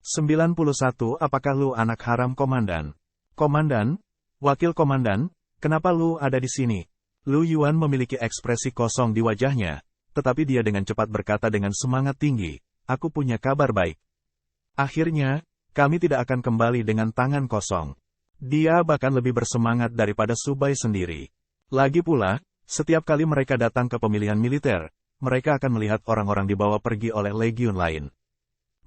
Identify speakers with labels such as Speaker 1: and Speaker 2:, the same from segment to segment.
Speaker 1: 91. Apakah lu anak haram komandan? Komandan? Wakil komandan, kenapa lu ada di sini? Lu Yuan memiliki ekspresi kosong di wajahnya, tetapi dia dengan cepat berkata dengan semangat tinggi, aku punya kabar baik. Akhirnya, kami tidak akan kembali dengan tangan kosong. Dia bahkan lebih bersemangat daripada Subai sendiri. Lagi pula, setiap kali mereka datang ke pemilihan militer, mereka akan melihat orang-orang dibawa pergi oleh legiun lain.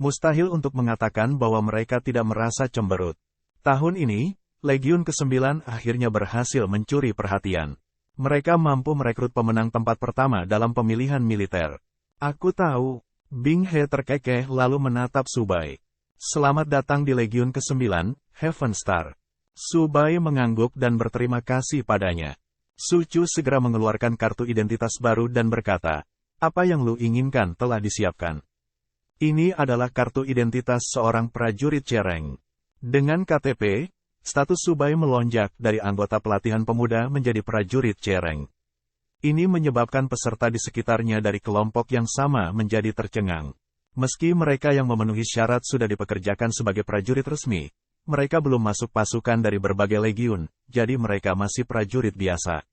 Speaker 1: Mustahil untuk mengatakan bahwa mereka tidak merasa cemberut. Tahun ini, Legiun ke-9 akhirnya berhasil mencuri perhatian. Mereka mampu merekrut pemenang tempat pertama dalam pemilihan militer. Aku tahu. Bing He terkekeh lalu menatap Subai. Selamat datang di Legiun ke-9, Heaven Star. Subai mengangguk dan berterima kasih padanya. Su Chu segera mengeluarkan kartu identitas baru dan berkata, apa yang lu inginkan telah disiapkan. Ini adalah kartu identitas seorang prajurit Cereng. Dengan KTP, status Subai melonjak dari anggota pelatihan pemuda menjadi prajurit Cereng. Ini menyebabkan peserta di sekitarnya dari kelompok yang sama menjadi tercengang. Meski mereka yang memenuhi syarat sudah dipekerjakan sebagai prajurit resmi, mereka belum masuk pasukan dari berbagai legiun, jadi mereka masih prajurit biasa.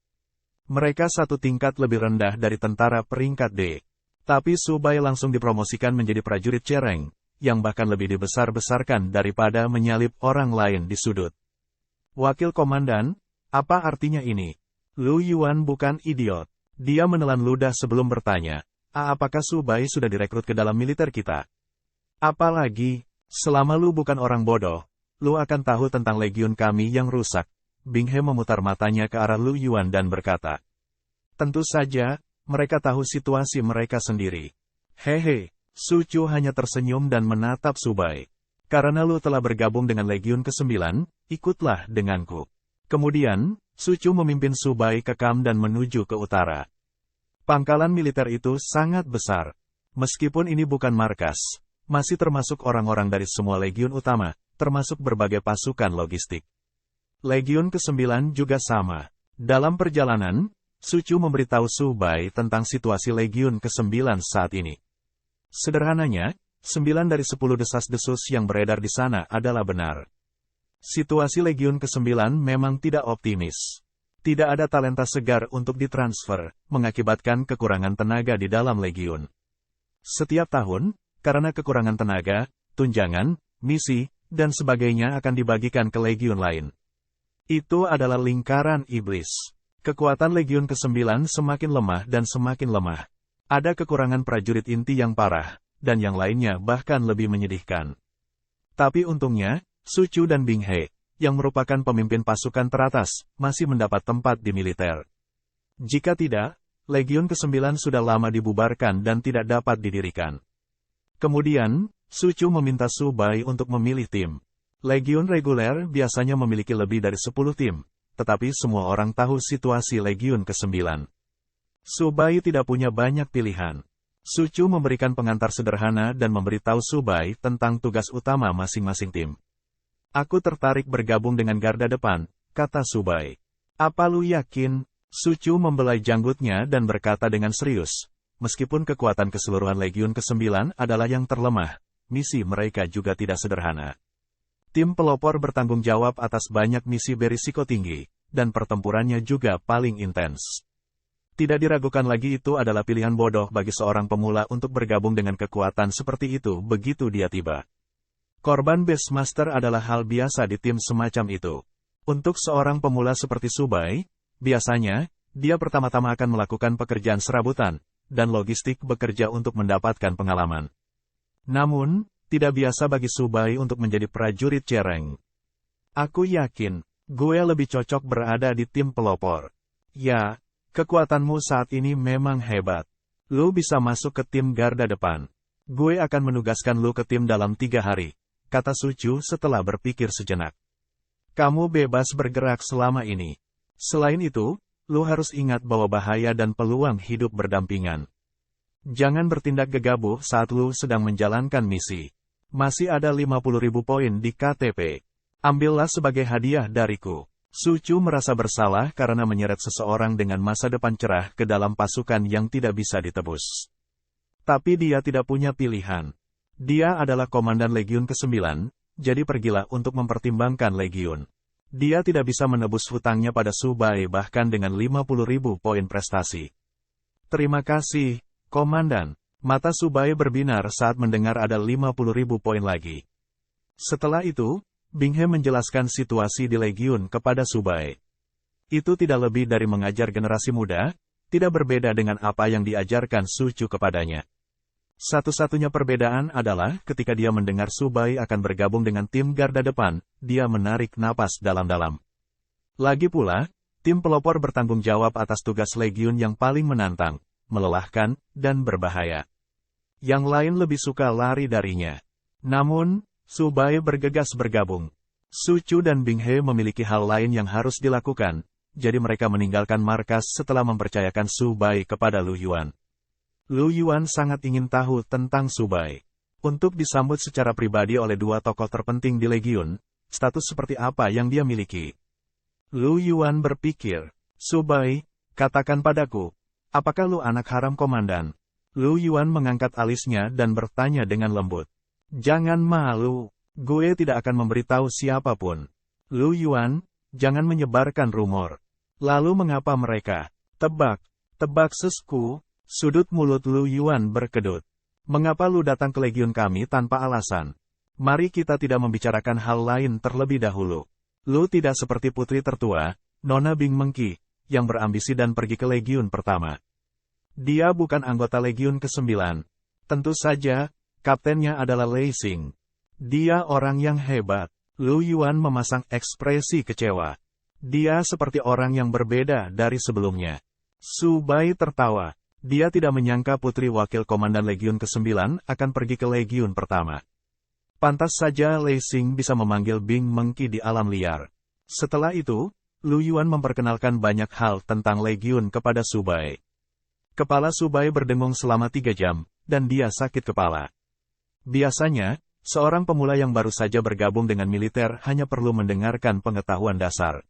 Speaker 1: Mereka satu tingkat lebih rendah dari tentara peringkat D. Tapi Subai langsung dipromosikan menjadi prajurit Cereng, yang bahkan lebih dibesar-besarkan daripada menyalip orang lain di sudut. Wakil komandan, apa artinya ini? Lu Yuan bukan idiot. Dia menelan ludah sebelum bertanya, apakah Subai sudah direkrut ke dalam militer kita? Apalagi, selama lu bukan orang bodoh, lu akan tahu tentang legiun kami yang rusak. Bing He memutar matanya ke arah Lu Yuan dan berkata, tentu saja, mereka tahu situasi mereka sendiri. Hehe, Su Chu hanya tersenyum dan menatap Subai. Karena lu telah bergabung dengan Legiun ke-9, ikutlah denganku. Kemudian, Su Chu memimpin Subai ke Kam dan menuju ke utara. Pangkalan militer itu sangat besar. Meskipun ini bukan markas, masih termasuk orang-orang dari semua Legiun utama, termasuk berbagai pasukan logistik. Legiun ke-9 juga sama. Dalam perjalanan, Su Chu memberitahu Subai tentang situasi Legiun ke-9 saat ini. Sederhananya, 9 dari 10 desas-desus yang beredar di sana adalah benar. Situasi Legiun ke-9 memang tidak optimis. Tidak ada talenta segar untuk ditransfer, mengakibatkan kekurangan tenaga di dalam Legiun. Setiap tahun, karena kekurangan tenaga, tunjangan, misi, dan sebagainya akan dibagikan ke Legiun lain. Itu adalah lingkaran iblis. Kekuatan Legiun ke-9 semakin lemah dan semakin lemah. Ada kekurangan prajurit inti yang parah, dan yang lainnya bahkan lebih menyedihkan. Tapi untungnya, Su Chu dan Bing He, yang merupakan pemimpin pasukan teratas, masih mendapat tempat di militer. Jika tidak, Legiun ke-9 sudah lama dibubarkan dan tidak dapat didirikan. Kemudian, Su Chu meminta Subai untuk memilih tim. Legiun reguler biasanya memiliki lebih dari 10 tim. Tetapi semua orang tahu situasi Legiun ke-9. Subai tidak punya banyak pilihan. Su Chu memberikan pengantar sederhana dan memberitahu Subai tentang tugas utama masing-masing tim. Aku tertarik bergabung dengan garda depan, kata Subai. Apa lu yakin? Su Chu membelai janggutnya dan berkata dengan serius. Meskipun kekuatan keseluruhan Legiun ke-9 adalah yang terlemah, misi mereka juga tidak sederhana. Tim pelopor bertanggung jawab atas banyak misi berisiko tinggi, dan pertempurannya juga paling intens. Tidak diragukan lagi itu adalah pilihan bodoh bagi seorang pemula untuk bergabung dengan kekuatan seperti itu begitu dia tiba. Korban Beastmaster adalah hal biasa di tim semacam itu. Untuk seorang pemula seperti Subai, biasanya, dia pertama-tama akan melakukan pekerjaan serabutan, dan logistik bekerja untuk mendapatkan pengalaman. Namun, tidak biasa bagi Subai untuk menjadi prajurit Cereng. Aku yakin, gue lebih cocok berada di tim pelopor. Ya, kekuatanmu saat ini memang hebat. Lu bisa masuk ke tim garda depan. Gue akan menugaskan lu ke tim dalam 3 hari, kata Su Chu setelah berpikir sejenak. Kamu bebas bergerak selama ini. Selain itu, lu harus ingat bahwa bahaya dan peluang hidup berdampingan. Jangan bertindak gegabah saat lu sedang menjalankan misi. Masih ada 50.000 poin di KTP. Ambillah sebagai hadiah dariku. Su Chu merasa bersalah karena menyeret seseorang dengan masa depan cerah ke dalam pasukan yang tidak bisa ditebus. Tapi dia tidak punya pilihan. Dia adalah komandan Legiun ke-9, jadi pergilah untuk mempertimbangkan Legiun. Dia tidak bisa menebus hutangnya pada Su Bai bahkan dengan 50.000 poin prestasi. Terima kasih, Komandan. Mata Su Bai berbinar saat mendengar ada 50.000 poin lagi. Setelah itu, Bing He menjelaskan situasi di Legiun kepada Su Bai. Itu tidak lebih dari mengajar generasi muda, tidak berbeda dengan apa yang diajarkan Su Chu kepadanya. Satu-satunya perbedaan adalah ketika dia mendengar Su Bai akan bergabung dengan tim garda depan, dia menarik napas dalam-dalam. Lagi pula, tim pelopor bertanggung jawab atas tugas Legiun yang paling menantang, melelahkan, dan berbahaya. Yang lain lebih suka lari darinya. Namun, Su Bai bergegas bergabung. Su Chu dan Bing He memiliki hal lain yang harus dilakukan, jadi mereka meninggalkan markas setelah mempercayakan Su Bai kepada Lu Yuan. Lu Yuan sangat ingin tahu tentang Su Bai. Untuk disambut secara pribadi oleh dua tokoh terpenting di Legiun, status seperti apa yang dia miliki? Lu Yuan berpikir, Su Bai, katakan padaku, apakah lu anak haram komandan? Lu Yuan mengangkat alisnya dan bertanya dengan lembut. Jangan malu, gue tidak akan memberitahu siapapun. Lu Yuan, jangan menyebarkan rumor. Lalu mengapa mereka? Tebak sesku. Sudut mulut Lu Yuan berkedut. Mengapa lu datang ke Legiun kami tanpa alasan? Mari kita tidak membicarakan hal lain terlebih dahulu. Lu tidak seperti putri tertua, Nona Bing Mengki, yang berambisi dan pergi ke Legiun pertama. Dia bukan anggota Legiun ke-9. Tentu saja, kaptennya adalah Lei Xing. Dia orang yang hebat. Lu Yuan memasang ekspresi kecewa. Dia seperti orang yang berbeda dari sebelumnya. Su Bai tertawa. Dia tidak menyangka putri wakil komandan Legiun ke-9 akan pergi ke Legiun pertama. Pantas saja Lei Xing bisa memanggil Bing Mengki di alam liar. Setelah itu, Lu Yuan memperkenalkan banyak hal tentang Legiun kepada Su Bai. Kepala Su Bai berdengung selama 3 jam, dan dia sakit kepala. Biasanya, seorang pemula yang baru saja bergabung dengan militer hanya perlu mendengarkan pengetahuan dasar.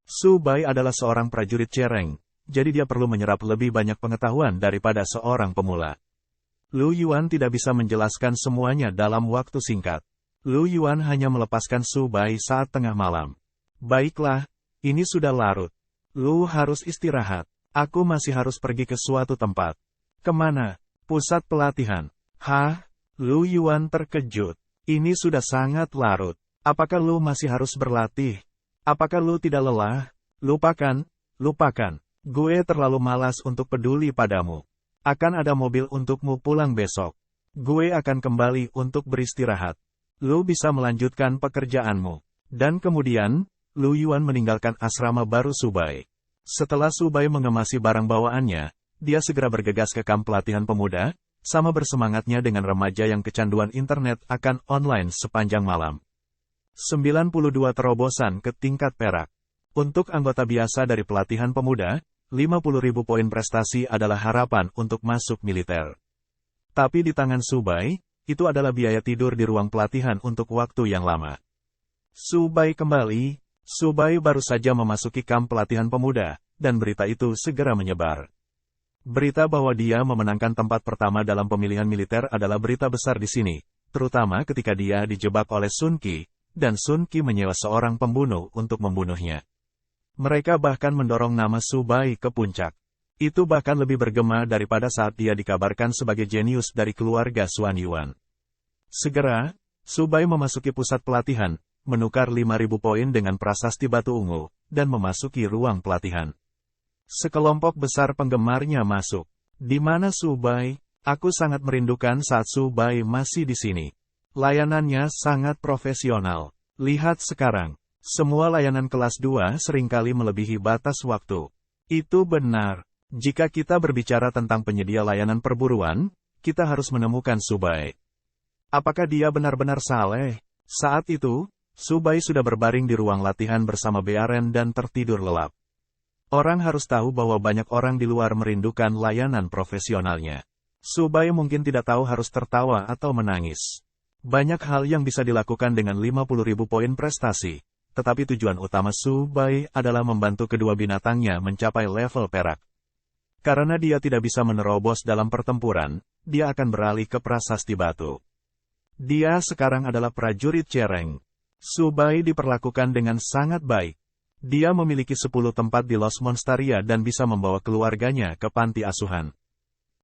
Speaker 1: Su Bai adalah seorang prajurit cereng, jadi dia perlu menyerap lebih banyak pengetahuan daripada seorang pemula. Lu Yuan tidak bisa menjelaskan semuanya dalam waktu singkat. Lu Yuan hanya melepaskan Su Bai saat tengah malam. Baiklah, ini sudah larut. Lu harus istirahat. Aku masih harus pergi ke suatu tempat. Kemana? Pusat pelatihan. Hah? Lu Yuan terkejut. Ini sudah sangat larut. Apakah lu masih harus berlatih? Apakah lu tidak lelah? Lupakan. Gue terlalu malas untuk peduli padamu. Akan ada mobil untukmu pulang besok. Gue akan kembali untuk beristirahat. Lu bisa melanjutkan pekerjaanmu. Dan kemudian, Lu Yuan meninggalkan asrama baru Su Bai. Setelah Su Bai mengemasi barang bawaannya, dia segera bergegas ke kamp pelatihan pemuda, sama bersemangatnya dengan remaja yang kecanduan internet akan online sepanjang malam. 92 terobosan ke tingkat perak. Untuk anggota biasa dari pelatihan pemuda, 50.000 poin prestasi adalah harapan untuk masuk militer. Tapi di tangan Su Bai, itu adalah biaya tidur di ruang pelatihan untuk waktu yang lama. Su Bai kembali. Su Bai baru saja memasuki kamp pelatihan pemuda, dan berita itu segera menyebar. Berita bahwa dia memenangkan tempat pertama dalam pemilihan militer adalah berita besar di sini, terutama ketika dia dijebak oleh Sun Qi, dan Sun Qi menyewa seorang pembunuh untuk membunuhnya. Mereka bahkan mendorong nama Su Bai ke puncak. Itu bahkan lebih bergema daripada saat dia dikabarkan sebagai jenius dari keluarga Xuan Yuan. Segera, Su Bai memasuki pusat pelatihan, menukar 5.000 poin dengan prasasti batu ungu, dan memasuki ruang pelatihan. Sekelompok besar penggemarnya masuk. Di mana Su Bai? Aku sangat merindukan saat Su Bai masih di sini. Layanannya sangat profesional. Lihat sekarang. Semua layanan kelas 2 seringkali melebihi batas waktu. Itu benar. Jika kita berbicara tentang penyedia layanan perburuan, kita harus menemukan Su Bai. Apakah dia benar-benar saleh? Saat itu, Su Bai sudah berbaring di ruang latihan bersama Bearen dan tertidur lelap. Orang harus tahu bahwa banyak orang di luar merindukan layanan profesionalnya. Su Bai mungkin tidak tahu harus tertawa atau menangis. Banyak hal yang bisa dilakukan dengan 50.000 poin prestasi. Tetapi tujuan utama Su Bai adalah membantu kedua binatangnya mencapai level perak. Karena dia tidak bisa menerobos dalam pertempuran, dia akan beralih ke prasasti batu. Dia sekarang adalah prajurit Cereng. Su Bai diperlakukan dengan sangat baik. Dia memiliki 10 tempat di Los Monstaria dan bisa membawa keluarganya ke panti asuhan.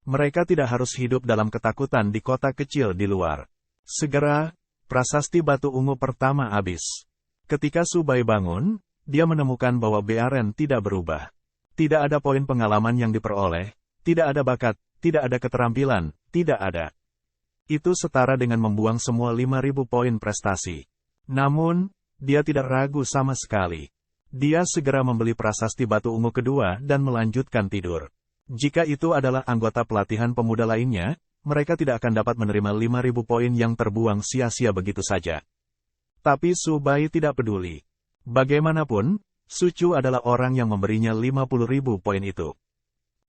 Speaker 1: Mereka tidak harus hidup dalam ketakutan di kota kecil di luar. Segera, prasasti batu ungu pertama habis. Ketika Su Bai bangun, dia menemukan bahwa Bearen tidak berubah. Tidak ada poin pengalaman yang diperoleh, tidak ada bakat, tidak ada keterampilan, tidak ada. Itu setara dengan membuang semua 5.000 poin prestasi. Namun, dia tidak ragu sama sekali. Dia segera membeli prasasti batu ungu kedua dan melanjutkan tidur. Jika itu adalah anggota pelatihan pemuda lainnya, mereka tidak akan dapat menerima 5.000 poin yang terbuang sia-sia begitu saja. Tapi Su Bai tidak peduli. Bagaimanapun, Su Chu adalah orang yang memberinya 50.000 poin itu.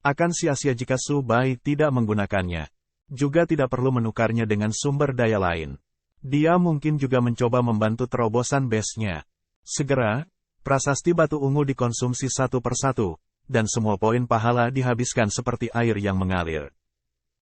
Speaker 1: Akan sia-sia jika Su Bai tidak menggunakannya. Juga tidak perlu menukarnya dengan sumber daya lain. Dia mungkin juga mencoba membantu terobosan base-nya. Segera, prasasti batu ungu dikonsumsi satu persatu, dan semua poin pahala dihabiskan seperti air yang mengalir.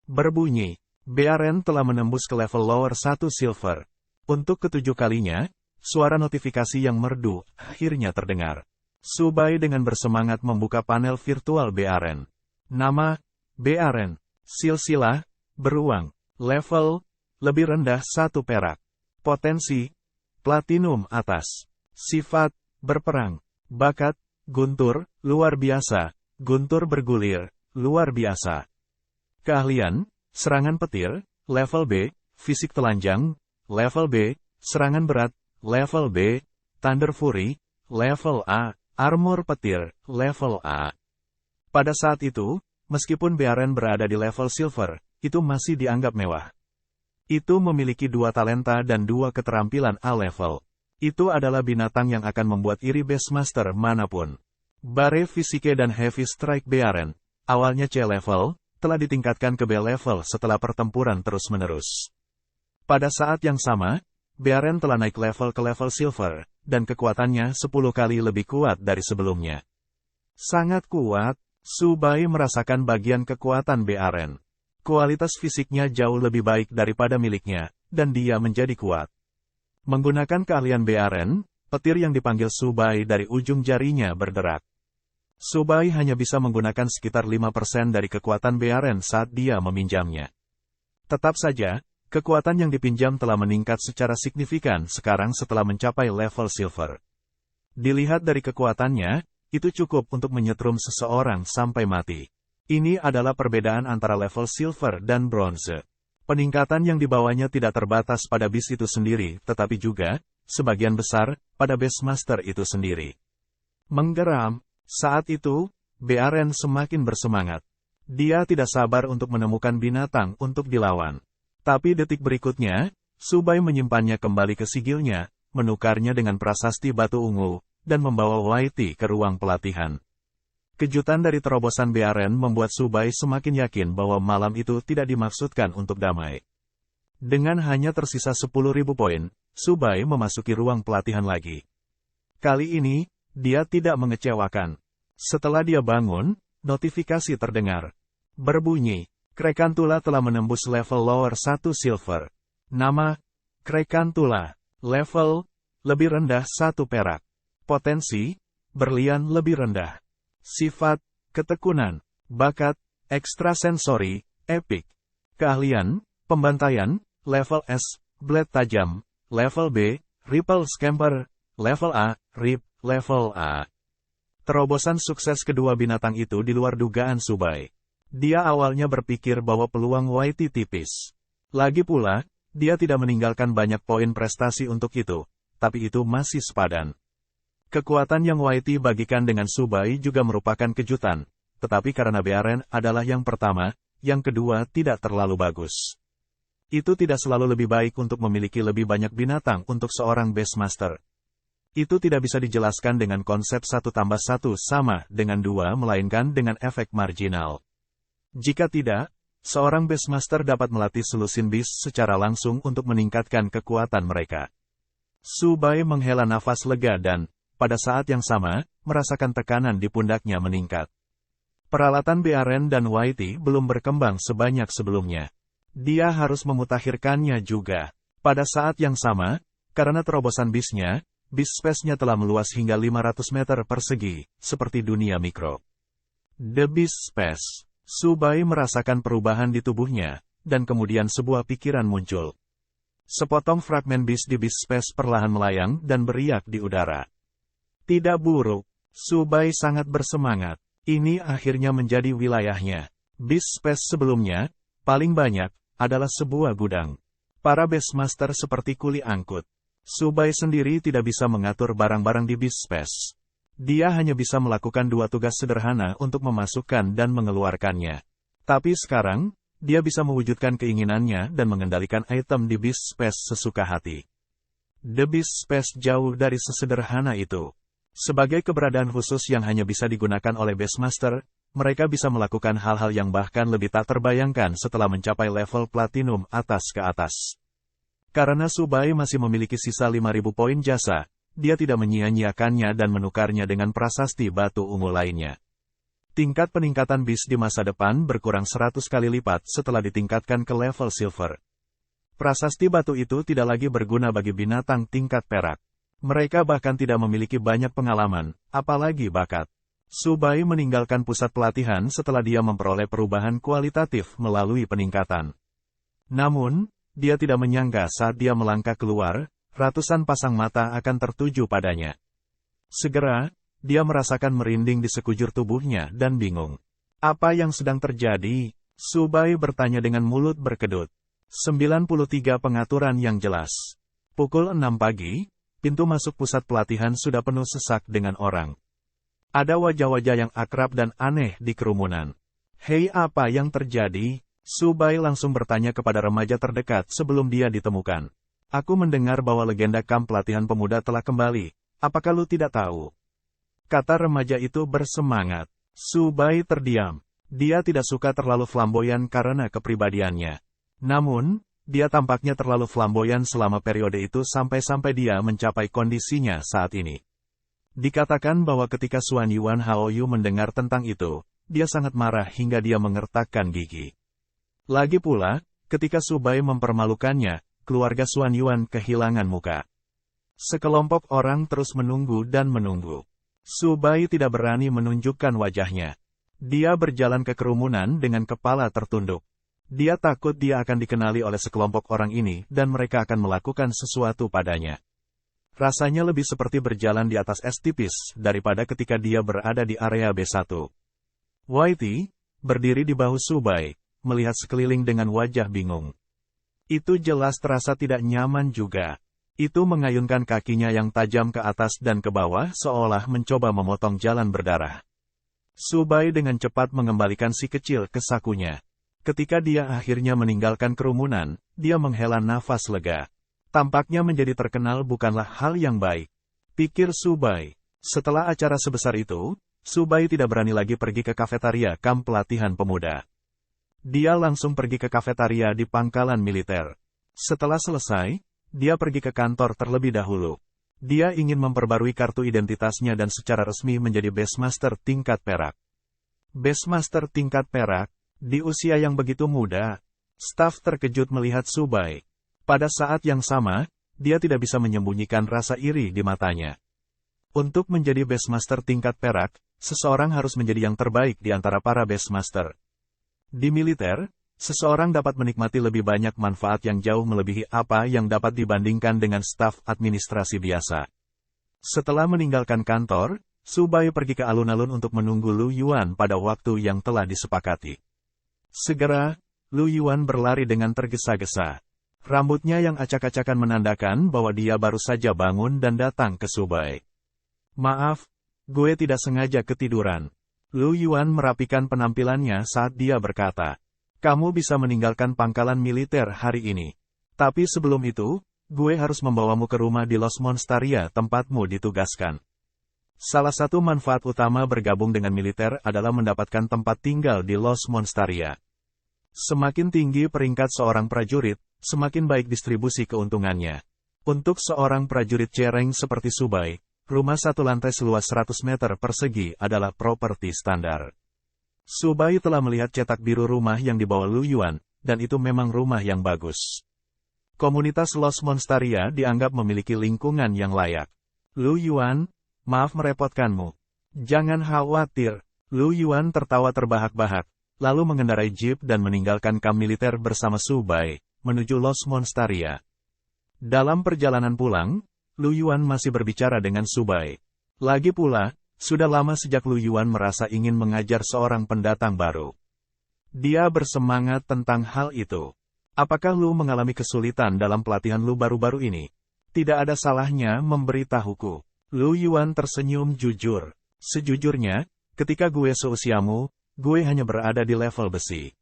Speaker 1: Berbunyi, Bearen telah menembus ke level lower 1 silver. Untuk ketujuh kalinya, suara notifikasi yang merdu akhirnya terdengar. Su Bai dengan bersemangat membuka panel virtual Bearen. Nama, Bearen. Silsilah, beruang. Level, lebih rendah 1 perak. Potensi, platinum atas. Sifat, berperang. Bakat, guntur, luar biasa. Guntur bergulir, luar biasa. Keahlian, serangan petir, level B. Fisik telanjang, level B. Serangan berat, level B. Thunder Fury, level A. Armor petir, level A. Pada saat itu, meskipun Bearen berada di level silver, itu masih dianggap mewah. Itu memiliki 2 talenta dan 2 keterampilan A level. Itu adalah binatang yang akan membuat iri base master manapun. Bare Physique dan Heavy Strike Bearen, awalnya C level, telah ditingkatkan ke B level setelah pertempuran terus-menerus. Pada saat yang sama, Bearen telah naik level ke level silver, dan kekuatannya 10 kali lebih kuat dari sebelumnya. Sangat kuat, Su Bai merasakan bagian kekuatan Bearen. Kualitas fisiknya jauh lebih baik daripada miliknya, dan dia menjadi kuat. Menggunakan keahlian Bearen, petir yang dipanggil Su Bai dari ujung jarinya berderak. Su Bai hanya bisa menggunakan sekitar 5% dari kekuatan Bearen saat dia meminjamnya. Tetap saja, kekuatan yang dipinjam telah meningkat secara signifikan sekarang setelah mencapai level silver. Dilihat dari kekuatannya, itu cukup untuk menyetrum seseorang sampai mati. Ini adalah perbedaan antara level silver dan bronze. Peningkatan yang dibawanya tidak terbatas pada bis itu sendiri, tetapi juga, sebagian besar, pada base master itu sendiri. Menggeram, saat itu, Bearen semakin bersemangat. Dia tidak sabar untuk menemukan binatang untuk dilawan. Tapi detik berikutnya, Su Bai menyimpannya kembali ke sigilnya, menukarnya dengan prasasti batu ungu, dan membawa Whitey ke ruang pelatihan. Kejutan dari terobosan Bearen membuat Su Bai semakin yakin bahwa malam itu tidak dimaksudkan untuk damai. Dengan hanya tersisa 10.000 poin, Su Bai memasuki ruang pelatihan lagi. Kali ini, dia tidak mengecewakan. Setelah dia bangun, notifikasi terdengar. Berbunyi, Krekantula telah menembus level lower 1 silver. Nama, Krekantula. Level, lebih rendah 1 perak. Potensi, berlian lebih rendah. Sifat, ketekunan. Bakat, ekstrasensori, epic. Keahlian, pembantaian, level S, blade tajam. Level B, ripple scamper. Level A, rip, level A. Terobosan sukses kedua binatang itu di luar dugaan Su Bai. Dia awalnya berpikir bahwa peluang Whitey tipis. Lagi pula, dia tidak meninggalkan banyak poin prestasi untuk itu, tapi itu masih sepadan. Kekuatan yang Whitey bagikan dengan Su Bai juga merupakan kejutan, tetapi karena Bearen adalah yang pertama, yang kedua tidak terlalu bagus. Itu tidak selalu lebih baik untuk memiliki lebih banyak binatang untuk seorang base master. Itu tidak bisa dijelaskan dengan konsep 1 tambah 1 sama dengan 2 melainkan dengan efek marginal. Jika tidak, seorang base master dapat melatih selusin bis secara langsung untuk meningkatkan kekuatan mereka. Su Bai menghela nafas lega dan, pada saat yang sama, merasakan tekanan di pundaknya meningkat. Peralatan Bearen dan Whitey belum berkembang sebanyak sebelumnya. Dia harus memutakhirkannya juga. Pada saat yang sama, karena terobosan bisnya, bis space-nya telah meluas hingga 500 meter persegi, seperti dunia mikro. The Beast Space. Subai merasakan perubahan di tubuhnya, dan kemudian sebuah pikiran muncul. Sepotong fragmen bis di Beast Space perlahan melayang dan beriak di udara. Tidak buruk. Subai sangat bersemangat. Ini akhirnya menjadi wilayahnya. Beast Space sebelumnya, paling banyak, adalah sebuah gudang. Para Beastmaster seperti kuli angkut. Subai sendiri tidak bisa mengatur barang-barang di Beast Space. Dia hanya bisa melakukan dua tugas sederhana untuk memasukkan dan mengeluarkannya. Tapi sekarang, dia bisa mewujudkan keinginannya dan mengendalikan item di Beast Space sesuka hati. The Beast Space jauh dari sesederhana itu. Sebagai keberadaan khusus yang hanya bisa digunakan oleh Beastmaster, mereka bisa melakukan hal-hal yang bahkan lebih tak terbayangkan setelah mencapai level platinum atas ke atas. Karena Subai masih memiliki sisa 5.000 poin jasa, dia tidak menyia-nyiakannya dan menukarnya dengan prasasti batu ungu lainnya. Tingkat peningkatan bis di masa depan berkurang 100 kali lipat setelah ditingkatkan ke level silver. Prasasti batu itu tidak lagi berguna bagi binatang tingkat perak. Mereka bahkan tidak memiliki banyak pengalaman, apalagi bakat. Subai meninggalkan pusat pelatihan setelah dia memperoleh perubahan kualitatif melalui peningkatan. Namun, dia tidak menyangka saat dia melangkah keluar, ratusan pasang mata akan tertuju padanya. Segera, dia merasakan merinding di sekujur tubuhnya dan bingung. Apa yang sedang terjadi? Subai bertanya dengan mulut berkedut. 93 pengaturan yang jelas. Pukul 6 pagi, pintu masuk pusat pelatihan sudah penuh sesak dengan orang. Ada wajah-wajah yang akrab dan aneh di kerumunan. Hei, apa yang terjadi? Subai langsung bertanya kepada remaja terdekat sebelum dia ditemukan. Aku mendengar bahwa legenda kamp pelatihan pemuda telah kembali. Apakah lu tidak tahu? Kata remaja itu bersemangat. Subai terdiam. Dia tidak suka terlalu flamboyan karena kepribadiannya. Namun, dia tampaknya terlalu flamboyan selama periode itu sampai-sampai dia mencapai kondisinya saat ini. Dikatakan bahwa ketika Xuan Yuan Haoyu mendengar tentang itu, dia sangat marah hingga dia mengertakkan gigi. Lagi pula, ketika Subai mempermalukannya, keluarga Xuan Yuan kehilangan muka. Sekelompok orang terus menunggu dan menunggu. Subai tidak berani menunjukkan wajahnya. Dia berjalan ke kerumunan dengan kepala tertunduk. Dia takut dia akan dikenali oleh sekelompok orang ini dan mereka akan melakukan sesuatu padanya. Rasanya lebih seperti berjalan di atas es tipis daripada ketika dia berada di area B1. Whitey, berdiri di bahu Subai, melihat sekeliling dengan wajah bingung. Itu jelas terasa tidak nyaman juga. Itu mengayunkan kakinya yang tajam ke atas dan ke bawah seolah mencoba memotong jalan berdarah. Subai dengan cepat mengembalikan si kecil ke sakunya. Ketika dia akhirnya meninggalkan kerumunan, dia menghela nafas lega. Tampaknya menjadi terkenal bukanlah hal yang baik, pikir Subai. Setelah acara sebesar itu, Subai tidak berani lagi pergi ke kafetaria kamp pelatihan pemuda. Dia langsung pergi ke kafetaria di pangkalan militer. Setelah selesai, dia pergi ke kantor terlebih dahulu. Dia ingin memperbarui kartu identitasnya dan secara resmi menjadi Beastmaster tingkat perak. Beastmaster tingkat perak, di usia yang begitu muda. Staf terkejut melihat Subai. Pada saat yang sama, dia tidak bisa menyembunyikan rasa iri di matanya. Untuk menjadi Beastmaster tingkat perak, seseorang harus menjadi yang terbaik di antara para Beastmaster. Di militer, seseorang dapat menikmati lebih banyak manfaat yang jauh melebihi apa yang dapat dibandingkan dengan staf administrasi biasa. Setelah meninggalkan kantor, Subai pergi ke alun-alun untuk menunggu Lu Yuan pada waktu yang telah disepakati. Segera, Lu Yuan berlari dengan tergesa-gesa. Rambutnya yang acak-acakan menandakan bahwa dia baru saja bangun dan datang ke Subai. Maaf, gue tidak sengaja ketiduran. Lu Yuan merapikan penampilannya saat dia berkata, kamu bisa meninggalkan pangkalan militer hari ini. Tapi sebelum itu, gue harus membawamu ke rumah di Los Monstaria tempatmu ditugaskan. Salah satu manfaat utama bergabung dengan militer adalah mendapatkan tempat tinggal di Los Monstaria. Semakin tinggi peringkat seorang prajurit, semakin baik distribusi keuntungannya. Untuk seorang prajurit cereng seperti Subai, rumah satu lantai seluas 100 meter persegi adalah properti standar. Subai telah melihat cetak biru rumah yang dibawa Lu Yuan, dan itu memang rumah yang bagus. Komunitas Los Monstaria dianggap memiliki lingkungan yang layak. Lu Yuan, maaf merepotkanmu. Jangan khawatir. Lu Yuan tertawa terbahak-bahak, lalu mengendarai jeep dan meninggalkan kamp militer bersama Su Bai, menuju Los Monstaria. Dalam perjalanan pulang, Lu Yuan masih berbicara dengan Su Bai. Lagi pula, sudah lama sejak Lu Yuan merasa ingin mengajar seorang pendatang baru. Dia bersemangat tentang hal itu. Apakah Lu mengalami kesulitan dalam pelatihan Lu baru-baru ini? Tidak ada salahnya memberitahuku. Lu Yuan tersenyum jujur. Sejujurnya, ketika gue seusiamu, gue hanya berada di level besi.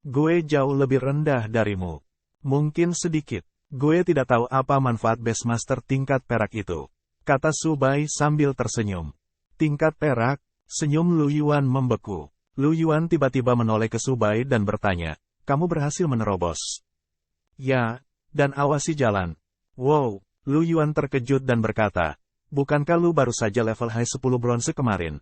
Speaker 1: Gue jauh lebih rendah darimu. Mungkin sedikit. Gue tidak tahu apa manfaat Beastmaster tingkat perak itu, kata Su Bai sambil tersenyum. Tingkat perak, senyum Lu Yuan membeku. Lu Yuan tiba-tiba menoleh ke Su Bai dan bertanya, kamu berhasil menerobos? Ya, dan awasi jalan. Wow, Lu Yuan terkejut dan berkata, bukankah Lu baru saja level high 10 bronze kemarin?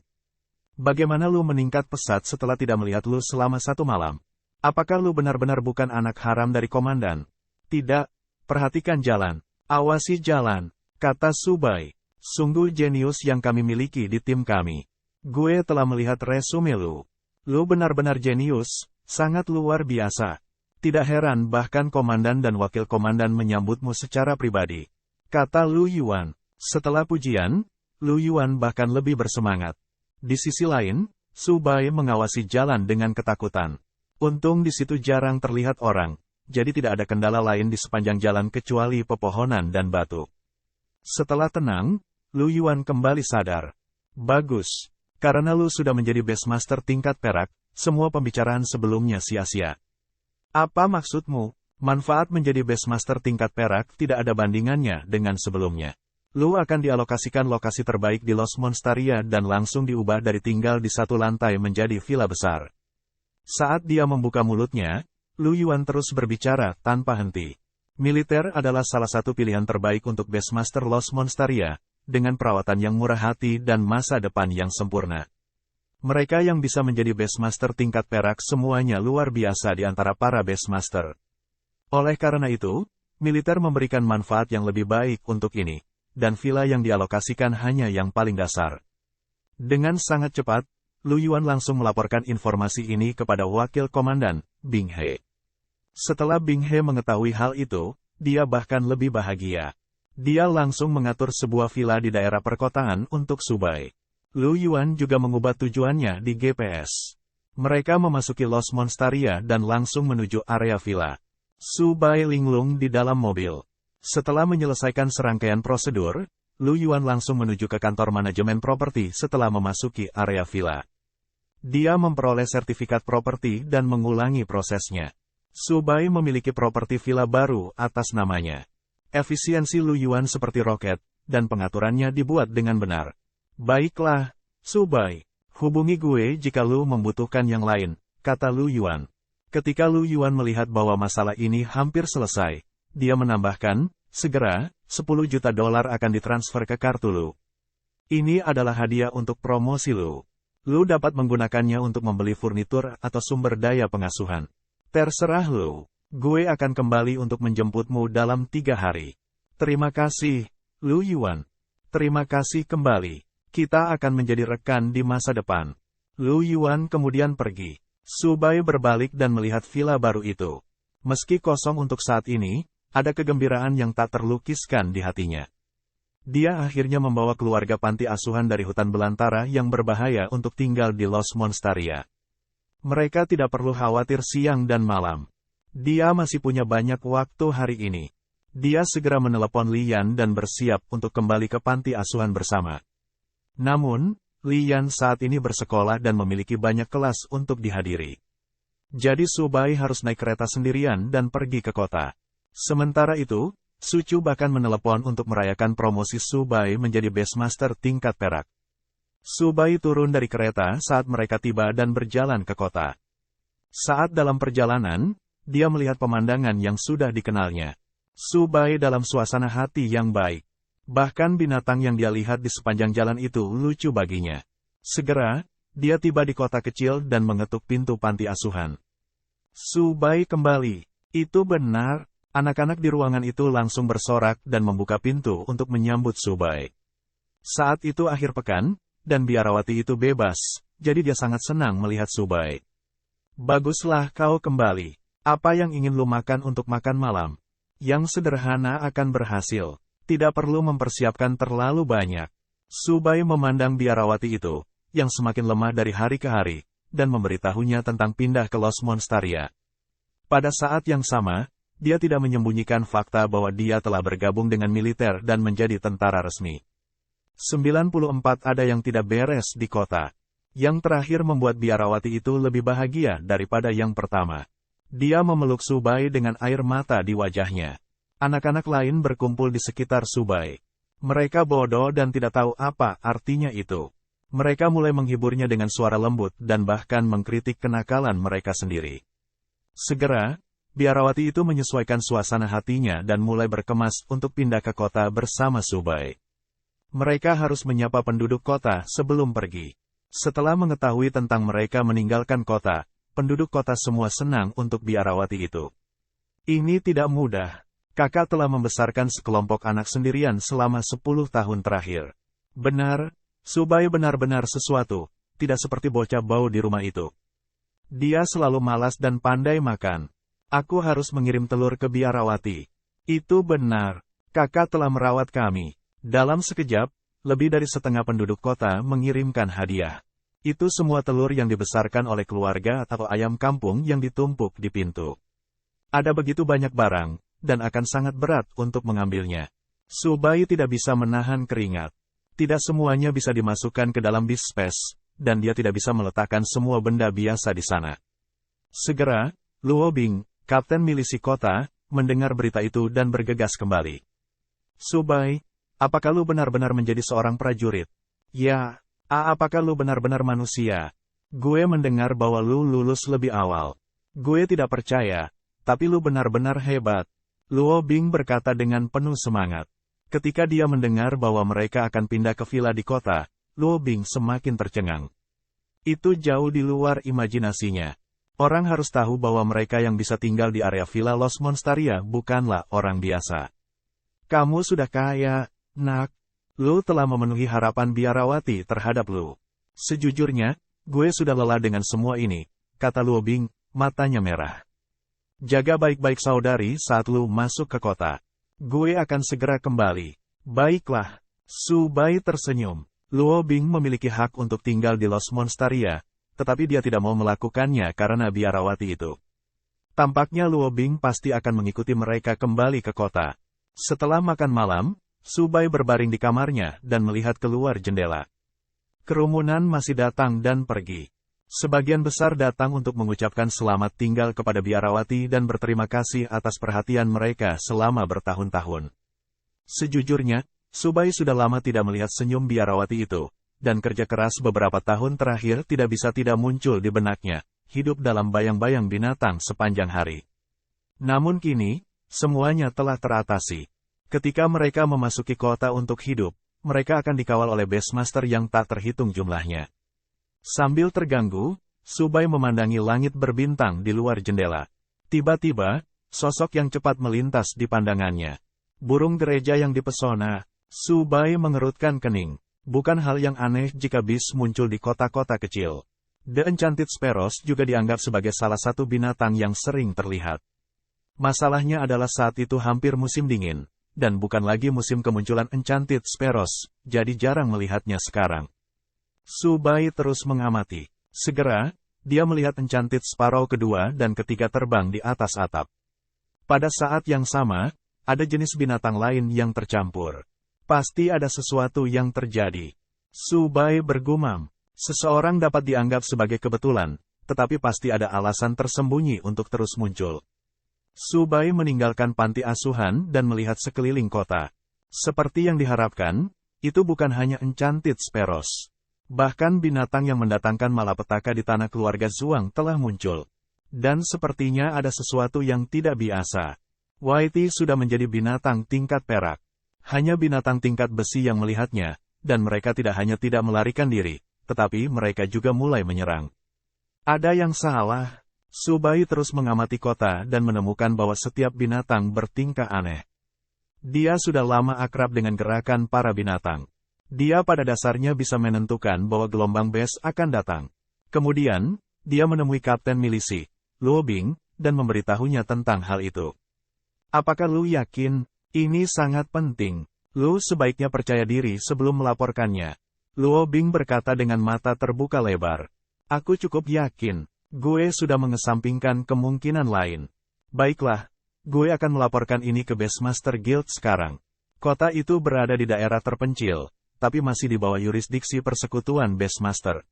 Speaker 1: Bagaimana Lu meningkat pesat setelah tidak melihat Lu selama 1 malam? Apakah Lu benar-benar bukan anak haram dari komandan? Tidak. Perhatikan jalan. Awasi jalan, kata Su Bai. Sungguh jenius yang kami miliki di tim kami. Gue telah melihat resume Lu. Lu benar-benar jenius, sangat luar biasa. Tidak heran bahkan komandan dan wakil komandan menyambutmu secara pribadi, kata Lu Yuan. Setelah pujian, Lu Yuan bahkan lebih bersemangat. Di sisi lain, Su Bai mengawasi jalan dengan ketakutan. Untung di situ jarang terlihat orang. Jadi tidak ada kendala lain di sepanjang jalan kecuali pepohonan dan batu. Setelah tenang, Lu Yuan kembali sadar. Bagus. Karena Lu sudah menjadi Beastmaster tingkat perak, semua pembicaraan sebelumnya sia-sia. Apa maksudmu? Manfaat menjadi Beastmaster tingkat perak tidak ada bandingannya dengan sebelumnya. Lu akan dialokasikan lokasi terbaik di Los Monstaria dan langsung diubah dari tinggal di 1 lantai menjadi villa besar. Saat dia membuka mulutnya, Lu Yuan terus berbicara tanpa henti. Militer adalah salah satu pilihan terbaik untuk Beastmaster Los Monstaria, dengan perawatan yang murah hati dan masa depan yang sempurna. Mereka yang bisa menjadi Beastmaster tingkat perak semuanya luar biasa di antara para Beastmaster. Oleh karena itu, militer memberikan manfaat yang lebih baik untuk ini, dan villa yang dialokasikan hanya yang paling dasar. Dengan sangat cepat, Lu Yuan langsung melaporkan informasi ini kepada wakil komandan, Bing He. Setelah Bing He mengetahui hal itu, dia bahkan lebih bahagia. Dia langsung mengatur sebuah villa di daerah perkotaan untuk Su Bai. Lu Yuan juga mengubah tujuannya di GPS. Mereka memasuki Los Monstaria dan langsung menuju area villa. Su Bai linglung di dalam mobil. Setelah menyelesaikan serangkaian prosedur, Lu Yuan langsung menuju ke kantor manajemen properti setelah memasuki area villa. Dia memperoleh sertifikat properti dan mengulangi prosesnya. Su Bai memiliki properti villa baru atas namanya. Efisiensi Lu Yuan seperti roket, dan pengaturannya dibuat dengan benar. Baiklah, Su Bai. Hubungi gue jika Lu membutuhkan yang lain, kata Lu Yuan. Ketika Lu Yuan melihat bahwa masalah ini hampir selesai, dia menambahkan, segera, $10 juta akan ditransfer ke kartu Lu. Ini adalah hadiah untuk promosi Lu. Lu dapat menggunakannya untuk membeli furnitur atau sumber daya pengasuhan. Terserah Lu. Gue akan kembali untuk menjemputmu dalam 3 hari. Terima kasih, Lu Yuan. Terima kasih kembali. Kita akan menjadi rekan di masa depan. Lu Yuan kemudian pergi. Su Bai berbalik dan melihat villa baru itu. Meski kosong untuk saat ini, ada kegembiraan yang tak terlukiskan di hatinya. Dia akhirnya membawa keluarga panti asuhan dari hutan belantara yang berbahaya untuk tinggal di Los Monstaria. Mereka tidak perlu khawatir siang dan malam. Dia masih punya banyak waktu hari ini. Dia segera menelepon Lian dan bersiap untuk kembali ke panti asuhan bersama. Namun, Lian saat ini bersekolah dan memiliki banyak kelas untuk dihadiri. Jadi Su Bai harus naik kereta sendirian dan pergi ke kota. Sementara itu, Su Chu bahkan menelepon untuk merayakan promosi Su Bai menjadi Beastmaster tingkat perak. Su Bai turun dari kereta saat mereka tiba dan berjalan ke kota. Saat dalam perjalanan, dia melihat pemandangan yang sudah dikenalnya. Su Bai dalam suasana hati yang baik. Bahkan binatang yang dia lihat di sepanjang jalan itu lucu baginya. Segera, dia tiba di kota kecil dan mengetuk pintu panti asuhan. Su Bai kembali. Itu benar. Anak-anak di ruangan itu langsung bersorak dan membuka pintu untuk menyambut Subai. Saat itu akhir pekan, dan biarawati itu bebas, jadi dia sangat senang melihat Subai. Baguslah kau kembali. Apa yang ingin lu makan untuk makan malam? Yang sederhana akan berhasil. Tidak perlu mempersiapkan terlalu banyak. Subai memandang biarawati itu, yang semakin lemah dari hari ke hari, dan memberitahunya tentang pindah ke Los Monstaria. Pada saat yang sama, dia tidak menyembunyikan fakta bahwa dia telah bergabung dengan militer dan menjadi tentara resmi. 94 ada yang tidak beres di kota. Yang terakhir membuat biarawati itu lebih bahagia daripada yang pertama. Dia memeluk Subai dengan air mata di wajahnya. Anak-anak lain berkumpul di sekitar Subai. Mereka bodoh dan tidak tahu apa artinya itu. Mereka mulai menghiburnya dengan suara lembut dan bahkan mengkritik kenakalan mereka sendiri. Segera, biarawati itu menyesuaikan suasana hatinya dan mulai berkemas untuk pindah ke kota bersama Subai. Mereka harus menyapa penduduk kota sebelum pergi. Setelah mengetahui tentang mereka meninggalkan kota, penduduk kota semua senang untuk biarawati itu. Ini tidak mudah. Kakak telah membesarkan sekelompok anak sendirian selama 10 tahun terakhir. Benar, Subai benar-benar sesuatu, tidak seperti bocah bau di rumah itu. Dia selalu malas dan pandai makan. Aku harus mengirim telur ke biarawati. Itu benar. Kakak telah merawat kami. Dalam sekejap, lebih dari setengah penduduk kota mengirimkan hadiah. Itu semua telur yang dibesarkan oleh keluarga atau ayam kampung yang ditumpuk di pintu. Ada begitu banyak barang, dan akan sangat berat untuk mengambilnya. Subai tidak bisa menahan keringat. Tidak semuanya bisa dimasukkan ke dalam bis space, dan dia tidak bisa meletakkan semua benda biasa di sana. Segera, Luo Bing, kapten milisi kota, mendengar berita itu dan bergegas kembali. Subai, apakah lu benar-benar menjadi seorang prajurit? Ya, apakah lu benar-benar manusia? Gue mendengar bahwa lu lulus lebih awal. Gue tidak percaya, tapi lu benar-benar hebat. Luo Bing berkata dengan penuh semangat. Ketika dia mendengar bahwa mereka akan pindah ke villa di kota, Luo Bing semakin tercengang. Itu jauh di luar imajinasinya. Orang harus tahu bahwa mereka yang bisa tinggal di area Villa Los Monstaria bukanlah orang biasa. Kamu sudah kaya, nak. Lu telah memenuhi harapan biarawati terhadap lu. Sejujurnya, gue sudah lelah dengan semua ini, kata Luo Bing, matanya merah. Jaga baik-baik saudari saat lu masuk ke kota. Gue akan segera kembali. Baiklah. Subai tersenyum. Luo Bing memiliki hak untuk tinggal di Los Monstaria, tetapi dia tidak mau melakukannya karena biarawati itu. Tampaknya Luo Bing pasti akan mengikuti mereka kembali ke kota. Setelah makan malam, Subai berbaring di kamarnya dan melihat keluar jendela. Kerumunan masih datang dan pergi. Sebagian besar datang untuk mengucapkan selamat tinggal kepada biarawati dan berterima kasih atas perhatian mereka selama bertahun-tahun. Sejujurnya, Subai sudah lama tidak melihat senyum biarawati itu, dan kerja keras beberapa tahun terakhir tidak bisa tidak muncul di benaknya, hidup dalam bayang-bayang binatang sepanjang hari. Namun kini, semuanya telah teratasi. Ketika mereka memasuki kota untuk hidup, mereka akan dikawal oleh Beastmaster yang tak terhitung jumlahnya. Sambil terganggu, Subai memandangi langit berbintang di luar jendela. Tiba-tiba, sosok yang cepat melintas di pandangannya. Burung gereja yang dipesona. Subai mengerutkan kening. Bukan hal yang aneh jika bis muncul di kota-kota kecil. The Enchanted Sparrows juga dianggap sebagai salah satu binatang yang sering terlihat. Masalahnya adalah saat itu hampir musim dingin, dan bukan lagi musim kemunculan Enchanted Sparrows, jadi jarang melihatnya sekarang. Subai terus mengamati. Segera, dia melihat Enchanted Sparrow kedua dan ketiga terbang di atas atap. Pada saat yang sama, ada jenis binatang lain yang tercampur. Pasti ada sesuatu yang terjadi. Subai bergumam. Seseorang dapat dianggap sebagai kebetulan, tetapi pasti ada alasan tersembunyi untuk terus muncul. Subai meninggalkan panti asuhan dan melihat sekeliling kota. Seperti yang diharapkan, itu bukan hanya Enchanted Sparrows. Bahkan binatang yang mendatangkan malapetaka di tanah keluarga Zhuang telah muncul. Dan sepertinya ada sesuatu yang tidak biasa. Whitey sudah menjadi binatang tingkat perak. Hanya binatang tingkat besi yang melihatnya, dan mereka tidak hanya tidak melarikan diri, tetapi mereka juga mulai menyerang. Ada yang salah. Subai terus mengamati kota dan menemukan bahwa setiap binatang bertingkah aneh. Dia sudah lama akrab dengan gerakan para binatang. Dia pada dasarnya bisa menentukan bahwa gelombang bes akan datang. Kemudian, dia menemui Kapten Milisi, Luo Bing, dan memberitahunya tentang hal itu. Apakah Lu yakin? Ini sangat penting. Lu sebaiknya percaya diri sebelum melaporkannya. Luo Bing berkata dengan mata terbuka lebar. Aku cukup yakin. Gue sudah mengesampingkan kemungkinan lain. Baiklah, gue akan melaporkan ini ke Beastmaster Guild sekarang. Kota itu berada di daerah terpencil, tapi masih di bawah yurisdiksi persekutuan Beastmaster.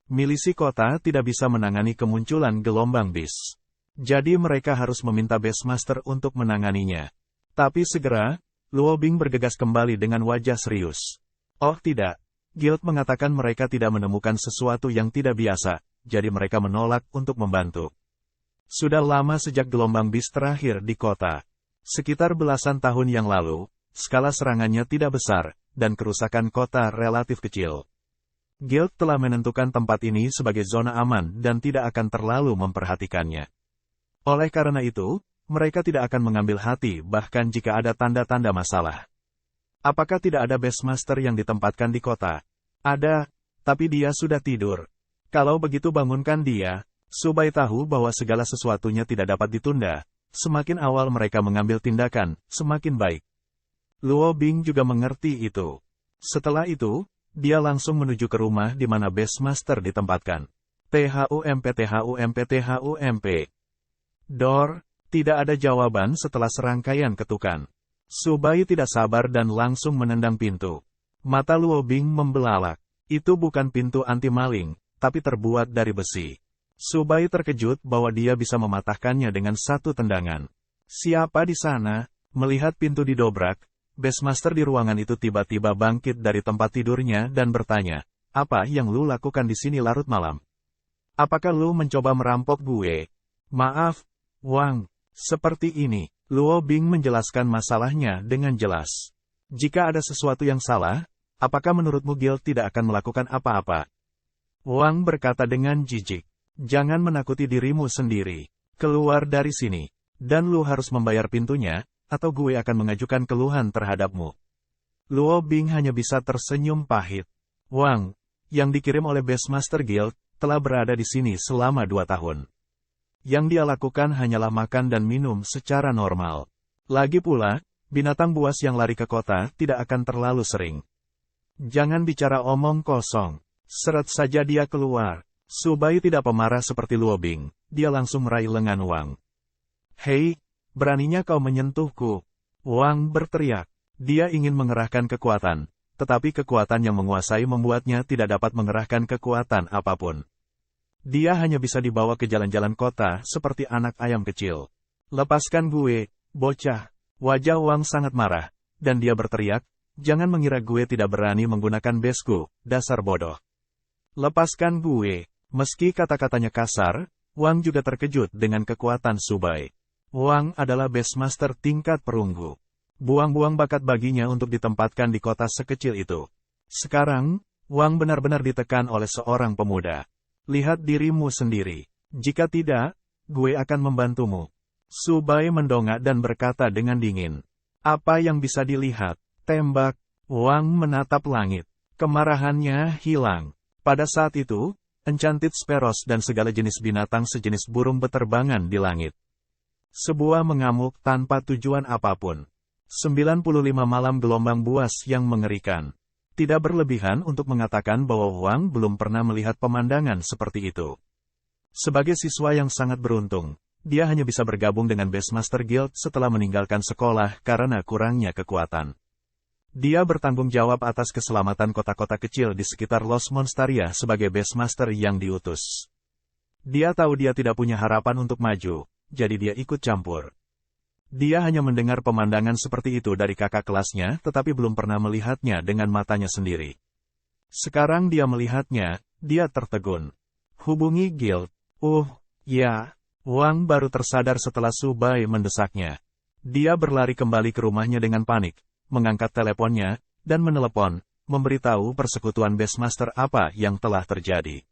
Speaker 1: Milisi kota tidak bisa menangani kemunculan gelombang bis. Jadi mereka harus meminta Beastmaster untuk menanganinya. Tapi segera, Luo Bing bergegas kembali dengan wajah serius. Oh tidak, Guild mengatakan mereka tidak menemukan sesuatu yang tidak biasa, jadi mereka menolak untuk membantu. Sudah lama sejak gelombang bis terakhir di kota. Sekitar belasan tahun yang lalu, skala serangannya tidak besar, dan kerusakan kota relatif kecil. Guild telah menentukan tempat ini sebagai zona aman dan tidak akan terlalu memperhatikannya. Oleh karena itu, mereka tidak akan mengambil hati bahkan jika ada tanda-tanda masalah. Apakah tidak ada Beastmaster yang ditempatkan di kota? Ada, tapi dia sudah tidur. Kalau begitu bangunkan dia. Subai tahu bahwa segala sesuatunya tidak dapat ditunda. Semakin awal mereka mengambil tindakan, semakin baik. Luo Bing juga mengerti itu. Setelah itu, dia langsung menuju ke rumah di mana Beastmaster ditempatkan. THUMP. Dor, tidak ada jawaban setelah serangkaian ketukan. Subai tidak sabar dan langsung menendang pintu. Mata Luo Bing membelalak. Itu bukan pintu anti-maling, tapi terbuat dari besi. Subai terkejut bahwa dia bisa mematahkannya dengan satu tendangan. Siapa di sana? Melihat pintu didobrak, Beastmaster di ruangan itu tiba-tiba bangkit dari tempat tidurnya dan bertanya, apa yang lu lakukan di sini larut malam? Apakah lu mencoba merampok gue? Maaf, Wang. Seperti ini, Luo Bing menjelaskan masalahnya dengan jelas. Jika ada sesuatu yang salah, apakah menurutmu Guild tidak akan melakukan apa-apa? Wang berkata dengan jijik. Jangan menakuti dirimu sendiri. Keluar dari sini. Dan lu harus membayar pintunya, atau gue akan mengajukan keluhan terhadapmu. Luo Bing hanya bisa tersenyum pahit. Wang, yang dikirim oleh Beastmaster Guild, telah berada di sini selama 2 tahun. Yang dia lakukan hanyalah makan dan minum secara normal. Lagi pula, binatang buas yang lari ke kota tidak akan terlalu sering. Jangan bicara omong kosong. Seret saja dia keluar. Subai tidak pemarah seperti Luo Bing. Dia langsung meraih lengan Wang. Hei, beraninya kau menyentuhku. Wang berteriak. Dia ingin mengerahkan kekuatan, tetapi kekuatan yang menguasai membuatnya tidak dapat mengerahkan kekuatan apapun. Dia hanya bisa dibawa ke jalan-jalan kota seperti anak ayam kecil. Lepaskan gue, bocah. Wajah Wang sangat marah, dan dia berteriak, jangan mengira gue tidak berani menggunakan besku, dasar bodoh. Lepaskan gue. Meski kata-katanya kasar, Wang juga terkejut dengan kekuatan Subai. Wang adalah Beastmaster tingkat perunggu. Buang-buang bakat baginya untuk ditempatkan di kota sekecil itu. Sekarang, Wang benar-benar ditekan oleh seorang pemuda. Lihat dirimu sendiri. Jika tidak, gue akan membantumu. Subai mendongak dan berkata dengan dingin. Apa yang bisa dilihat? Tembak. Wang menatap langit. Kemarahannya hilang. Pada saat itu, enchanted sparrows dan segala jenis binatang sejenis burung beterbangan di langit. Sebuah mengamuk tanpa tujuan apapun. 95 malam gelombang buas yang mengerikan. Tidak berlebihan untuk mengatakan bahwa Wang belum pernah melihat pemandangan seperti itu. Sebagai siswa yang sangat beruntung, dia hanya bisa bergabung dengan Beastmaster Guild setelah meninggalkan sekolah karena kurangnya kekuatan. Dia bertanggung jawab atas keselamatan kota-kota kecil di sekitar Los Monstaria sebagai Beastmaster yang diutus. Dia tahu dia tidak punya harapan untuk maju, jadi dia ikut campur. Dia hanya mendengar pemandangan seperti itu dari kakak kelasnya, tetapi belum pernah melihatnya dengan matanya sendiri. Sekarang dia melihatnya, dia tertegun. Hubungi Guild. Ya. Wang baru tersadar setelah Subai mendesaknya. Dia berlari kembali ke rumahnya dengan panik, mengangkat teleponnya, dan menelepon, memberitahu persekutuan Beastmaster apa yang telah terjadi.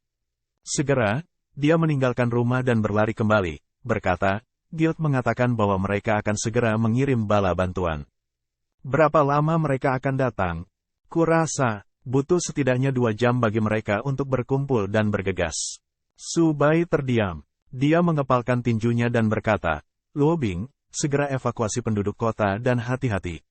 Speaker 1: Segera, dia meninggalkan rumah dan berlari kembali, berkata, Guild mengatakan bahwa mereka akan segera mengirim bala bantuan. Berapa lama mereka akan datang? Kurasa, butuh setidaknya 2 jam bagi mereka untuk berkumpul dan bergegas. Su Bai terdiam. Dia mengepalkan tinjunya dan berkata, Luo Bing, segera evakuasi penduduk kota dan hati-hati.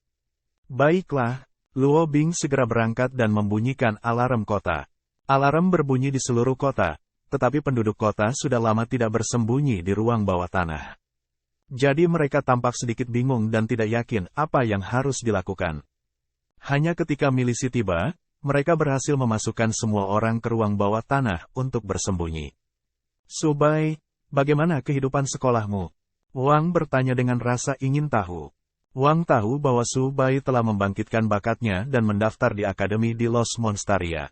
Speaker 1: Baiklah, Luo Bing segera berangkat dan membunyikan alarm kota. Alarm berbunyi di seluruh kota, tetapi penduduk kota sudah lama tidak bersembunyi di ruang bawah tanah. Jadi mereka tampak sedikit bingung dan tidak yakin apa yang harus dilakukan. Hanya ketika milisi tiba, mereka berhasil memasukkan semua orang ke ruang bawah tanah untuk bersembunyi. Su Bai, bagaimana kehidupan sekolahmu? Wang bertanya dengan rasa ingin tahu. Wang tahu bahwa Su Bai telah membangkitkan bakatnya dan mendaftar di akademi di Los Monstaria.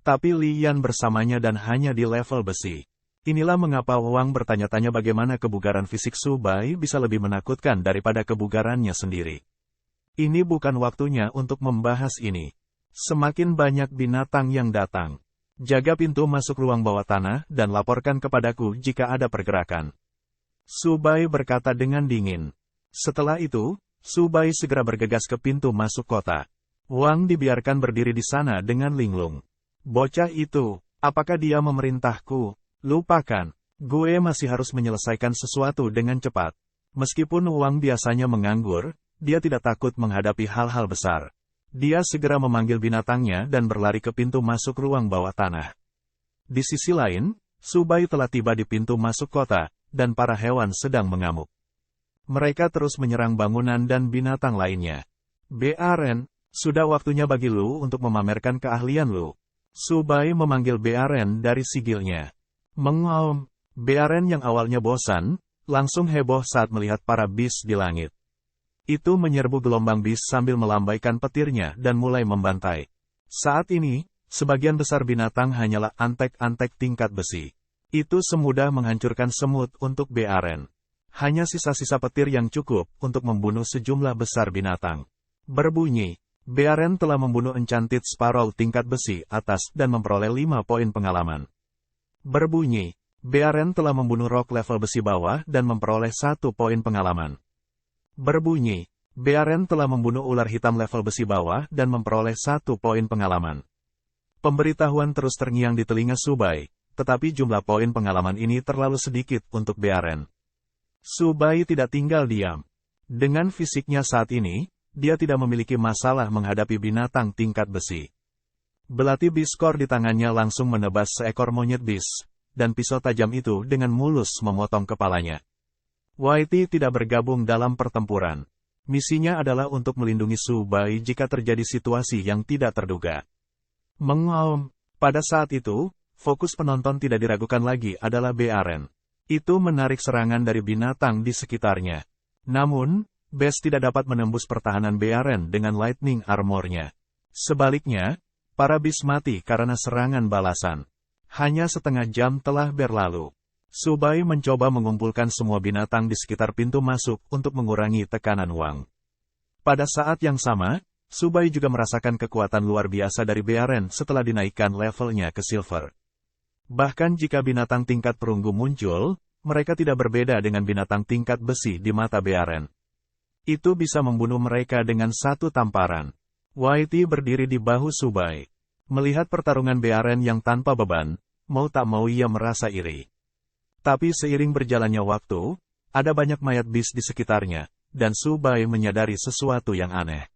Speaker 1: Tapi Li Yan bersamanya dan hanya di level besi. Inilah mengapa Wang bertanya-tanya bagaimana kebugaran fisik Su Bai bisa lebih menakutkan daripada kebugarannya sendiri. Ini bukan waktunya untuk membahas ini. Semakin banyak binatang yang datang. Jaga pintu masuk ruang bawah tanah dan laporkan kepadaku jika ada pergerakan. Su Bai berkata dengan dingin. Setelah itu, Su Bai segera bergegas ke pintu masuk kota. Wang dibiarkan berdiri di sana dengan linglung. Bocah itu, apakah dia memerintahku? Lupakan, gue masih harus menyelesaikan sesuatu dengan cepat. Meskipun Wang biasanya menganggur, dia tidak takut menghadapi hal-hal besar. Dia segera memanggil binatangnya dan berlari ke pintu masuk ruang bawah tanah. Di sisi lain, Su Bai telah tiba di pintu masuk kota, dan para hewan sedang mengamuk. Mereka terus menyerang bangunan dan binatang lainnya. Baren, sudah waktunya bagi Lu untuk memamerkan keahlian Lu. Su Bai memanggil Baren dari sigilnya. Mengaum, Baren yang awalnya bosan, langsung heboh saat melihat para bis di langit. Itu menyerbu gelombang bis sambil melambaikan petirnya dan mulai membantai. Saat ini, sebagian besar binatang hanyalah antek-antek tingkat besi. Itu semudah menghancurkan semut untuk Baren. Hanya sisa-sisa petir yang cukup untuk membunuh sejumlah besar binatang. Berbunyi, Baren telah membunuh Enchanted Sparrow tingkat besi atas dan memperoleh 5 poin pengalaman. Berbunyi, Baren telah membunuh Rock level besi bawah dan memperoleh 1 poin pengalaman. Berbunyi, Baren telah membunuh ular hitam level besi bawah dan memperoleh 1 poin pengalaman. Pemberitahuan terus terngiang di telinga Su Bai, tetapi jumlah poin pengalaman ini terlalu sedikit untuk Baren. Su Bai tidak tinggal diam. Dengan fisiknya saat ini, dia tidak memiliki masalah menghadapi binatang tingkat besi. Belati biskor di tangannya langsung menebas seekor monyet bis, dan pisau tajam itu dengan mulus memotong kepalanya. Whitey tidak bergabung dalam pertempuran. Misinya adalah untuk melindungi Su Bai jika terjadi situasi yang tidak terduga. Mengaum, pada saat itu, fokus penonton tidak diragukan lagi adalah Baren. Itu menarik serangan dari binatang di sekitarnya. Namun, Bes tidak dapat menembus pertahanan Baren dengan lightning armornya. Sebaliknya, para bis mati karena serangan balasan. Hanya setengah jam telah berlalu. Su Bai mencoba mengumpulkan semua binatang di sekitar pintu masuk untuk mengurangi tekanan Wang. Pada saat yang sama, Su Bai juga merasakan kekuatan luar biasa dari Baren setelah dinaikkan levelnya ke silver. Bahkan jika binatang tingkat perunggu muncul, mereka tidak berbeda dengan binatang tingkat besi di mata Baren. Itu bisa membunuh mereka dengan satu tamparan. Whitey berdiri di bahu Su Bai. Melihat pertarungan Baren yang tanpa beban, mau tak mau ia merasa iri. Tapi seiring berjalannya waktu, ada banyak mayat bis di sekitarnya, dan Su Bai menyadari sesuatu yang aneh.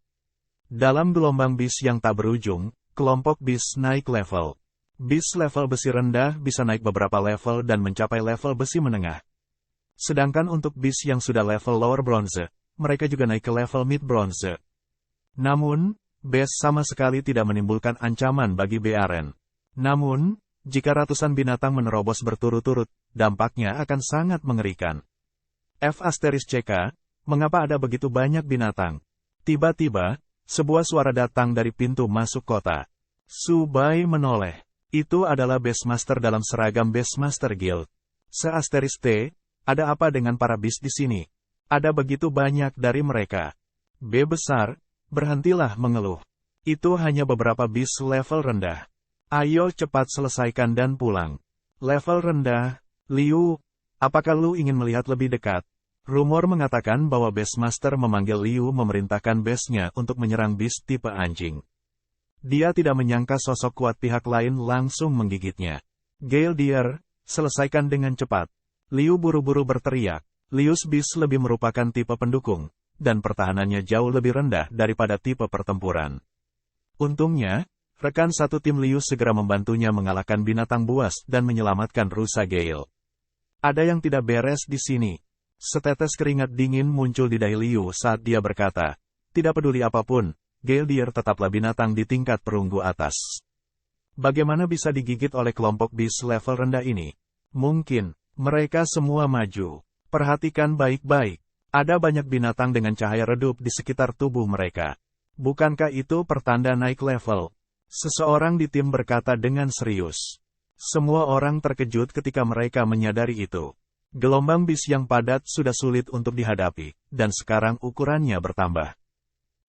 Speaker 1: Dalam gelombang bis yang tak berujung, kelompok bis naik level. Bis level besi rendah bisa naik beberapa level dan mencapai level besi menengah. Sedangkan untuk bis yang sudah level lower bronze, mereka juga naik ke level mid bronze. Namun, Bes sama sekali tidak menimbulkan ancaman bagi Baren. Namun, jika ratusan binatang menerobos berturut-turut, dampaknya akan sangat mengerikan. F*CK, mengapa ada begitu banyak binatang? Tiba-tiba, sebuah suara datang dari pintu masuk kota. Su Bai menoleh. Itu adalah Beastmaster dalam seragam Beastmaster Guild. Se*T, ada apa dengan para bis di sini? Ada begitu banyak dari mereka. B besar, berhentilah mengeluh. Itu hanya beberapa bis level rendah. Ayo cepat selesaikan dan pulang. Level rendah. Liu, apakah lu ingin melihat lebih dekat? Rumor mengatakan bahwa Beastmaster memanggil Liu memerintahkan base-nya untuk menyerang beast tipe anjing. Dia tidak menyangka sosok kuat pihak lain langsung menggigitnya. Gale Deer, selesaikan dengan cepat. Liu buru-buru berteriak. Liu's Beast lebih merupakan tipe pendukung, dan pertahanannya jauh lebih rendah daripada tipe pertempuran. Untungnya, rekan satu tim Liu segera membantunya mengalahkan binatang buas dan menyelamatkan rusa Gale. Ada yang tidak beres di sini. Setetes keringat dingin muncul di dahi Liu saat dia berkata, tidak peduli apapun, Gale Deer tetaplah binatang di tingkat perunggu atas. Bagaimana bisa digigit oleh kelompok beast level rendah ini? Mungkin, mereka semua maju. Perhatikan baik-baik. Ada banyak binatang dengan cahaya redup di sekitar tubuh mereka. Bukankah itu pertanda naik level? Seseorang di tim berkata dengan serius. Semua orang terkejut ketika mereka menyadari itu. Gelombang bis yang padat sudah sulit untuk dihadapi, dan sekarang ukurannya bertambah.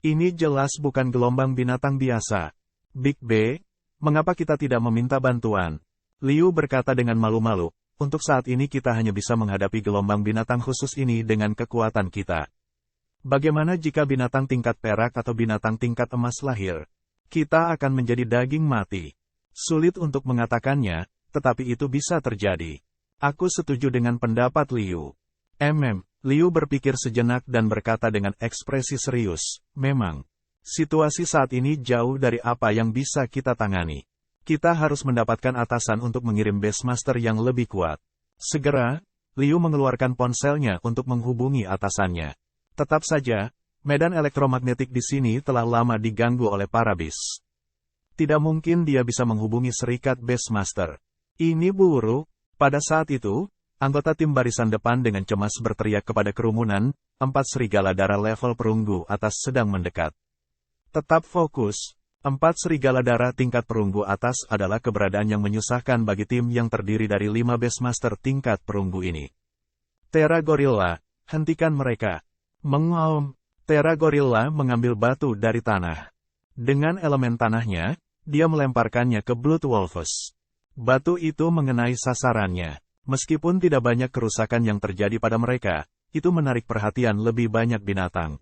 Speaker 1: Ini jelas bukan gelombang binatang biasa. Big B, mengapa kita tidak meminta bantuan? Liu berkata dengan malu-malu, untuk saat ini kita hanya bisa menghadapi gelombang binatang khusus ini dengan kekuatan kita. Bagaimana jika binatang tingkat perak atau binatang tingkat emas lahir? Kita akan menjadi daging mati. Sulit untuk mengatakannya, tetapi itu bisa terjadi. Aku setuju dengan pendapat Liu. Liu berpikir sejenak dan berkata dengan ekspresi serius, memang. Situasi saat ini jauh dari apa yang bisa kita tangani. Kita harus mendapatkan atasan untuk mengirim Beastmaster yang lebih kuat. Segera, Liu mengeluarkan ponselnya untuk menghubungi atasannya. Tetap saja, medan elektromagnetik di sini telah lama diganggu oleh para beast. Tidak mungkin dia bisa menghubungi serikat Beastmaster. Ini buruk. Pada saat itu, anggota tim barisan depan dengan cemas berteriak kepada kerumunan, 4 serigala darah level perunggu atas sedang mendekat. Tetap fokus. 4 serigala darah tingkat perunggu atas adalah keberadaan yang menyusahkan bagi tim yang terdiri dari 5 Beastmaster tingkat perunggu ini. Terra Gorilla, hentikan mereka. Mengaum. Terra Gorilla mengambil batu dari tanah. Dengan elemen tanahnya, dia melemparkannya ke Blood Wolves. Batu itu mengenai sasarannya. Meskipun tidak banyak kerusakan yang terjadi pada mereka, itu menarik perhatian lebih banyak binatang.